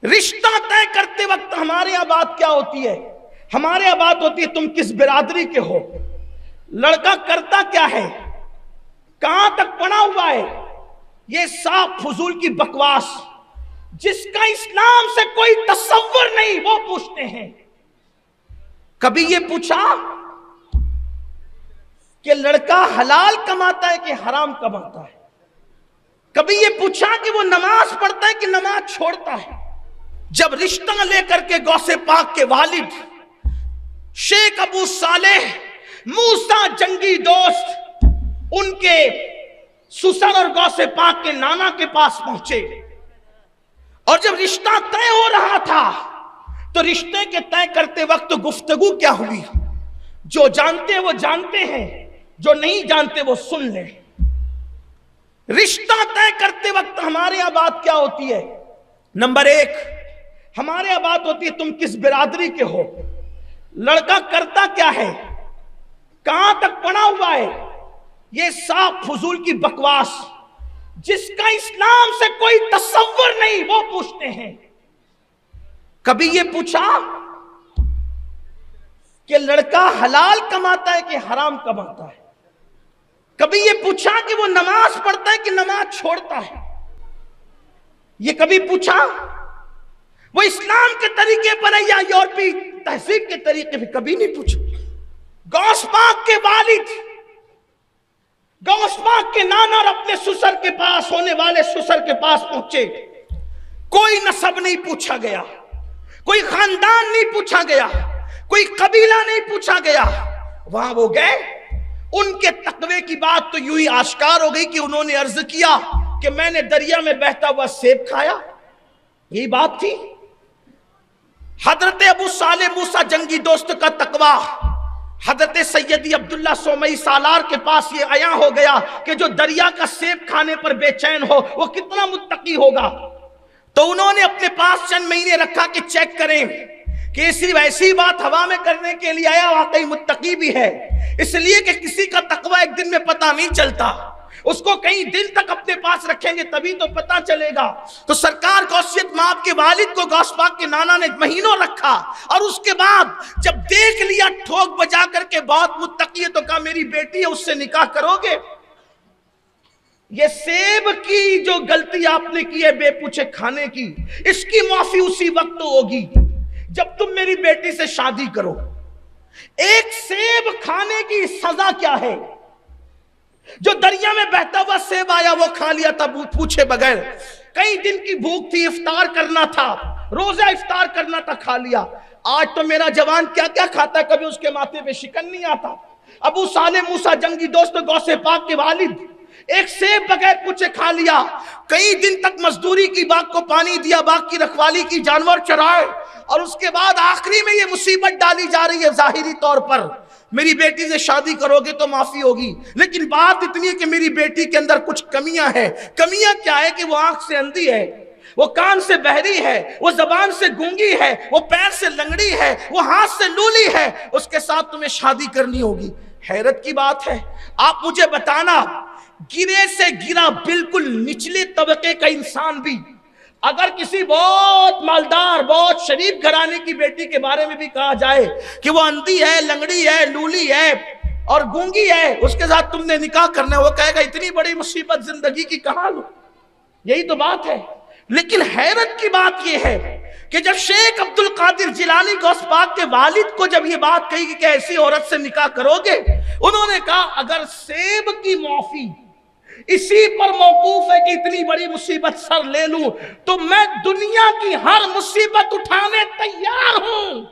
رشتہ طے کرتے وقت ہمارے یہاں بات کیا ہوتی ہے؟ ہمارے یہاں بات ہوتی ہے تم کس برادری کے ہو، لڑکا کرتا کیا ہے، کہاں تک پڑھا ہوا ہے۔ یہ صاف فضول کی بکواس جس کا اسلام سے کوئی تصور نہیں، وہ پوچھتے ہیں۔ کبھی یہ پوچھا کہ لڑکا حلال کماتا ہے کہ حرام کماتا ہے؟ کبھی یہ پوچھا کہ وہ نماز پڑھتا ہے کہ نماز چھوڑتا ہے؟ جب رشتہ لے کر کے غوث پاک کے والد شیخ ابو صالح موسیٰ جنگی دوست ان کے سسر اور غوث پاک کے نانا کے پاس پہنچے، اور جب رشتہ طے ہو رہا تھا تو رشتے کے طے کرتے وقت گفتگو کیا ہوئی؟ جو جانتے ہیں وہ جانتے ہیں، جو نہیں جانتے وہ سن لیں۔ رشتہ طے کرتے وقت ہمارے یہاں بات کیا ہوتی ہے؟ نمبر ایک، ہمارے یہاں بات ہوتی ہے تم کس برادری کے ہو، لڑکا کرتا کیا ہے، کہاں تک پڑھا ہوا ہے۔ یہ صاف فضول کی بکواس جس کا اسلام سے کوئی تصور نہیں، وہ پوچھتے ہیں۔ کبھی یہ پوچھا کہ لڑکا حلال کماتا ہے کہ حرام کماتا ہے؟ کبھی یہ پوچھا کہ وہ نماز پڑھتا ہے کہ نماز چھوڑتا ہے؟ یہ کبھی پوچھا وہ اسلام کے طریقے پر ہے یا یورپی تہذیب کے طریقے پر؟ کبھی نہیں پوچھا۔ غوث پاک کے والد، غوث پاک کے نانا اور اپنے سسر کے پاس، ہونے والے سسر کے پاس پہنچے، کوئی نسب نہیں پوچھا گیا، کوئی خاندان نہیں پوچھا گیا، کوئی قبیلہ نہیں پوچھا گیا۔ وہاں وہ گئے، ان کے تقوی کی بات تو یوں ہی آشکار ہو گئی کہ انہوں نے عرض کیا کہ میں نے دریا میں بہتا ہوا سیب کھایا، یہی بات تھی۔ حضرت ابو صالح موسیٰ جنگی دوست کا تقوی حضرت سیدی عبداللہ سومئی سالار کے پاس یہ عیاں ہو گیا کہ جو دریا کا سیب کھانے پر بے چین ہو وہ کتنا متقی ہوگا۔ تو انہوں نے اپنے پاس چند مہینے رکھا کہ چیک کریں کہ صرف ایسی بات ہوا میں کرنے کے لیے آیا واقعی متقی بھی ہے، اس لیے کہ کسی کا تقوی ایک دن میں پتہ نہیں چلتا، اس کو کئی دن تک اپنے پاس رکھیں گے تبھی تو پتہ چلے گا۔ تو سرکار غوثیت مآب کے والد کو غوث پاک کے نانا نے مہینوں رکھا، اور اس کے بعد جب دیکھ لیا ٹھوک بجا کر کے بہت متقی ہے تو کہا میری بیٹی ہے، اس سے نکاح کرو گے؟ یہ سیب کی جو غلطی آپ نے کی ہے بے پوچھے کھانے کی، اس کی معافی اسی وقت ہوگی جب تم میری بیٹی سے شادی کرو۔ ایک سیب کھانے کی سزا کیا ہے؟ جو دریا میں بہتا ہوا سیب آیا وہ کھا لیا تھا پوچھے بغیر، کئی دن کی بھوک تھی، افطار کرنا تھا، روزہ افطار کرنا تھا، کھا لیا۔ آج تو میرا جوان کیا کیا کھاتا ہے، کبھی اس کے ماتھے پہ شکن نہیں آتا۔ ابو صالح موسیٰ جنگی دوست غوث پاک کے والد ایک سیب بغیر پوچھے کھا لیا، کئی دن تک مزدوری کی، باغ کو پانی دیا، باغ کی رکھوالی کی، جانور چرائے، اور اس کے بعد آخری میں یہ مصیبت ڈالی جا رہی ہے ظاہری طور پر میری بیٹی سے شادی کرو گے تو معافی ہوگی، لیکن بات اتنی ہے کہ میری بیٹی کے اندر کچھ کمیاں ہیں۔ کمیاں کیا ہے کہ وہ آنکھ سے اندھی ہے، وہ کان سے بہری ہے، وہ زبان سے گونگی ہے، وہ پیر سے لنگڑی ہے، وہ ہاتھ سے لولی ہے، اس کے ساتھ تمہیں شادی کرنی ہوگی۔ حیرت کی بات ہے، آپ مجھے بتانا، گرے سے گرا بالکل نچلے طبقے کا انسان بھی اگر کسی بہت مالدار بہت شریف گھرانے کی بیٹی کے بارے میں بھی کہا جائے کہ وہ اندھی ہے، لنگڑی ہے، لولی ہے اور گونگی ہے، اس کے ساتھ تم نے نکاح کرنا ہے، وہ کہے گا اتنی بڑی مصیبت زندگی کی کہاں لوں؟ یہی تو بات ہے۔ لیکن حیرت کی بات یہ ہے کہ جب شیخ عبد القادر جیلانی غوث پاک کے والد کو جب یہ بات کہی کہ ایسی عورت سے نکاح کرو گے، انہوں نے کہا اگر سیب کی معافی اسی پر موقوف ہے کہ اتنی بڑی مصیبت سر لے لوں تو میں دنیا کی ہر مصیبت اٹھانے تیار ہوں،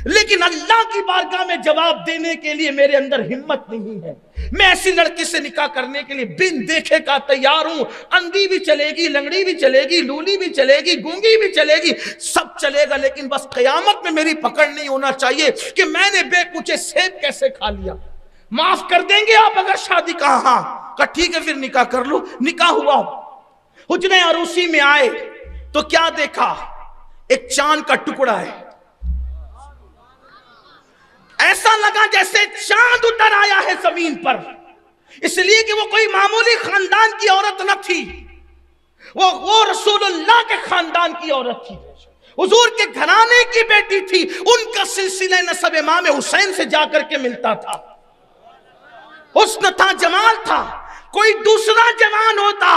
لیکن اللہ کی بارگاہ میں جواب دینے کے لیے میرے اندر ہمت نہیں ہے۔ میں ایسی لڑکی سے نکاح کرنے کے لیے بن دیکھے کا تیار ہوں، اندھی بھی چلے گی، لنگڑی بھی چلے گی، لولی بھی چلے گی، گونگی بھی چلے گی، سب چلے گا، لیکن بس قیامت میں میری پکڑ نہیں ہونا چاہیے کہ میں نے بے پوچھے سیب کیسے کھا لیا۔ معاف کر دیں گے آپ اگر شادی کا؟ ہاں، کہا ٹھیک ہے پھر نکاح کر لو۔ نکاح ہوا، حجرہ عروسی میں آئے تو کیا دیکھا؟ ایک چاند کا ٹکڑا ہے، ایسا لگا جیسے چاند اتر آیا ہے زمین پر، اس لیے کہ وہ کوئی معمولی خاندان کی عورت نہ تھی، وہ رسول اللہ کے خاندان کی عورت تھی، حضور کے گھرانے کی بیٹی تھی، ان کا سلسلہ نسب امام حسین سے جا کر کے ملتا تھا، حسن تھا، جمال تھا، کوئی دوسرا جوان ہوتا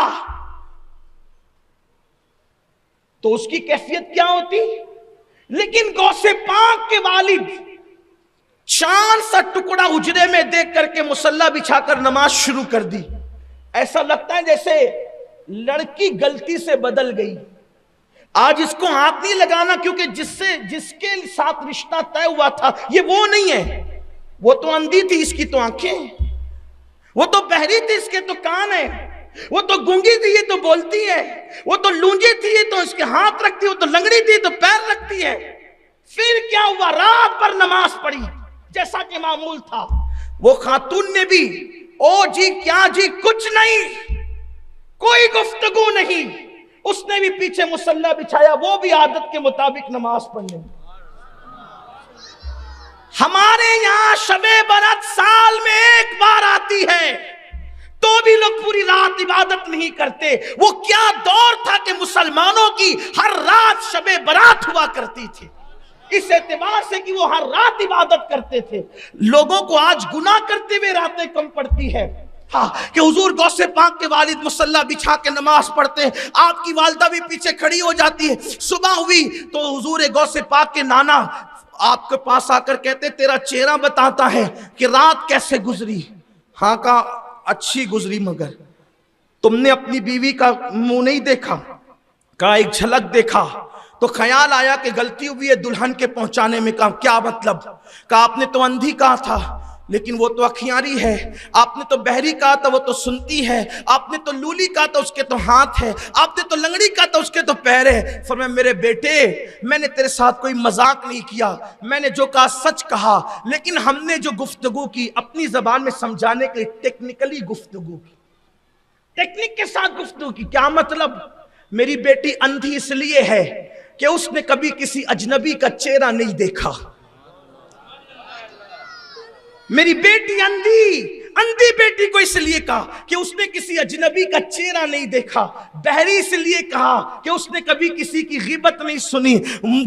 تو اس کی کیفیت کیا ہوتی؟ لیکن غوث پاک کے والد چاند سا ٹکڑا اجرے میں دیکھ کر کے مصلی بچھا کر نماز شروع کر دی، ایسا لگتا ہے جیسے لڑکی غلطی سے بدل گئی۔ آج اس کو ہاتھ نہیں لگانا، کیونکہ جس کے ساتھ رشتہ طے ہوا تھا یہ وہ نہیں ہے، وہ تو اندھی تھی، اس کی تو آنکھیں، وہ تو بہری تھی، اس کے تو کان ہیں، وہ تو گونگی تھی، یہ تو بولتی ہے، وہ تو لونجی تھی، یہ تو اس کے ہاتھ رکھتی، وہ تو لنگڑی تھی تو پیر رکھتی ہے۔ پھر کیا ہوا؟ رات پر نماز پڑھی جیسا کہ معمول تھا۔ وہ خاتون نے بھی او جی کیا جی کچھ نہیں، کوئی گفتگو نہیں، اس نے بھی پیچھے مصلی بچھایا، وہ بھی عادت کے مطابق نماز پڑھنے۔ ہمارے یہاں شب برات سال میں ایک بار آتی ہے تو بھی لوگ پوری رات عبادت نہیں کرتے۔ وہ کیا دور تھا کہ مسلمانوں کی ہر رات شب برات ہوا کرتی تھی، اس اعتبار سے کہ وہ ہر رات عبادت کرتے تھے۔ لوگوں کو آج گناہ کرتے ہوئے راتیں کم پڑتی ہے، ہاں کہ حضور غوث پاک کے والد مصلی بچھا کے نماز پڑھتے ہیں، آپ کی والدہ بھی پیچھے کھڑی ہو جاتی ہے۔ صبح ہوئی تو حضور غوث پاک کے نانا آپ کے پاس آ کر کہتے تیرا چہرہ بتاتا ہے کہ رات کیسے گزری۔ ہاں کہا اچھی گزری، مگر تم نے اپنی بیوی کا منہ نہیں دیکھا؟ کہا ایک جھلک دیکھا، تو خیال آیا کہ غلطی ہوئی ہے دلہن کے پہنچانے میں۔ کہا کیا مطلب؟ کہا آپ نے تو اندھی کہا تھا لیکن وہ تو اکھیاری ہے، آپ نے تو بہری کہا تھا وہ تو سنتی ہے، آپ نے تو لولی کہا تھا اس کے تو ہاتھ ہے، آپ نے تو لنگڑی کہا تھا اس کے تو پیر ہے۔ فرمایا میرے بیٹے میں نے تیرے ساتھ کوئی مذاق نہیں کیا، میں نے جو کہا سچ کہا، لیکن ہم نے جو گفتگو کی اپنی زبان میں سمجھانے کے لیے ٹیکنیکلی گفتگو کی، ٹیکنیک کے ساتھ گفتگو کی۔ کیا مطلب؟ میری بیٹی اندھی اس لیے ہے کہ اس نے کبھی کسی اجنبی کا چہرہ نہیں دیکھا۔ میری بیٹی اندھی بیٹی کو اس لیے کہا کہ اس نے کسی اجنبی کا چہرہ نہیں دیکھا، بہری اس لیے کہا کہ اس نے کبھی کسی کی غیبت نہیں سنی،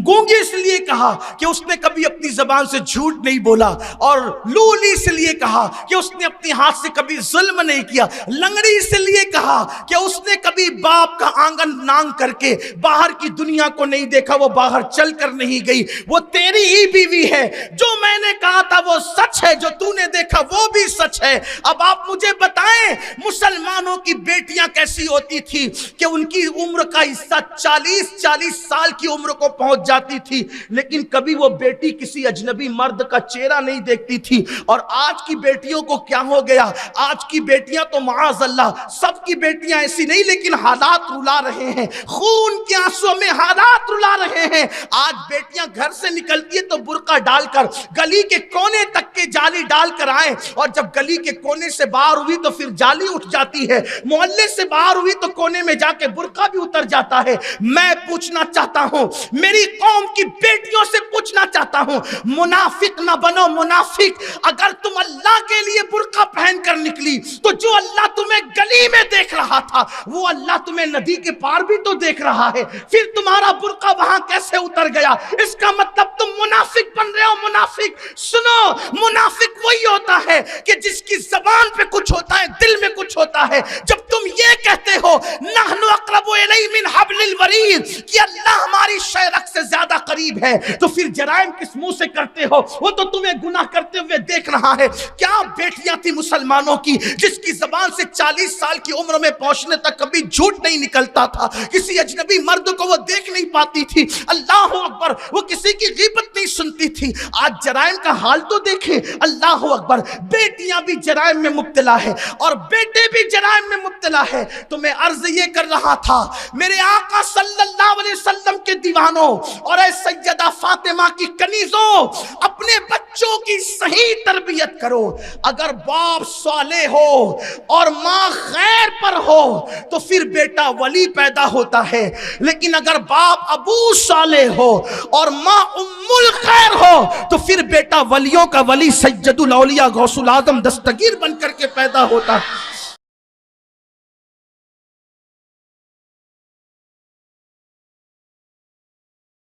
گونگی اس لیے کہا کہ اس نے کبھی اپنی زبان سے جھوٹ نہیں بولا، اور لولی اس لیے کہا کہ اس نے اپنے ہاتھ سے کبھی ظلم نہیں کیا، لنگڑی اس لیے کہا کہ اس نے کبھی باپ کا آنگن نانگ کر کے باہر کی دنیا کو نہیں دیکھا، وہ باہر چل کر نہیں گئی۔ وہ تیری ہی بیوی ہے، جو میں نے کہا تھا وہ سچ ہے، جو تو نے دیکھا وہ بھی سچ ہے۔ اب آپ مجھے بتائیں مسلمانوں کی بیٹیاں کیسی ہوتی تھی کہ ان کی عمر کا حصہ 40 سال کی عمر کو پہنچ جاتی تھی، لیکن کبھی وہ بیٹی کسی اجنبی مرد کا چہرہ نہیں دیکھتی تھی۔ اور آج کی بیٹیوں کو کیا ہو گیا؟ آج کی بیٹیاں تو معاذ اللہ، سب کی بیٹیاں ایسی نہیں لیکن حالات رلا رہے ہیں، خون کے آنسوں میں حالات رلا رہے ہیں۔ آج بیٹیاں گھر سے نکلتی ہے تو برقع ڈال کر گلی کے کونے تک کے جالی ڈال کر آئیں، اور جب گلی کے کونے سے باہر ہوئی تو پھر جالی اٹھ جاتی ہے، محلے سے باہر ہوئی تو کونے میں جا کے برقع بھی اتر جاتا ہے۔ میں پوچھنا چاہتا ہوں، میری قوم کی بیٹیوں سے پوچھنا چاہتا ہوں، منافق نہ بنو منافق۔ اگر تم اللہ کے لیے برقع پہن کر نکلی تو جو اللہ تمہیں گلی میں دیکھ رہا تھا وہ اللہ تمہیں ندی کے پار بھی تو دیکھ رہا ہے، پھر تمہارا برقع وہاں کیسے اتر گیا؟ اس کا مطلب تم منافق بن رہے ہو۔ منافق سنو، منافق وہی ہوتا ہے کہ جس کی زبان پہ کچھ ہوتا ہے دل میں کچھ ہوتا ہے۔ جب تم یہ کہتے ہو نحن اقرب الیہ من حبل الورید کہ اللہ ہماری شہرک سے زیادہ قریب ہے، تو پھر جرائم کس منہ سے کرتے ہو؟ وہ تو تمہیں گناہ کرتے ہوئے دیکھ رہا ہے۔ کیا بیٹیاں تھی مسلمانوں کی جس کی زبان سے 40 سال کی عمر میں پہنچنے تک کبھی جھوٹ نہیں نکلتا تھا، کسی اجنبی مرد کو وہ دیکھ نہیں پاتی تھی، اللہ اکبر، وہ کسی کی غیبت نہیں سنتی تھی۔ آج جرائم کا حال تو دیکھیں، اللہ اکبر، بیٹیاں بھی جرائم میں مبتلا ہے اور بیٹے بھی جرائم میں مبتلا ہے۔ تو میں عرض یہ کر رہا تھا میرے آقا صلی اللہ علیہ وسلم کے دیوانوں اور اے سیدہ فاطمہ کی کنیزوں، اپنے بچوں کی صحیح تربیت کرو۔ اگر باپ صالح ہو اور ماں خیر پر ہو تو پھر بیٹا ولی پیدا ہوتا ہے، لیکن اگر باپ ابو صالح ہو اور ماں ام الخیر ہو تو پھر بیٹا ولیوں کا ولی سید الاولیاء غوث العظم دستگیر بن کر کے پیدا ہوتا ہے۔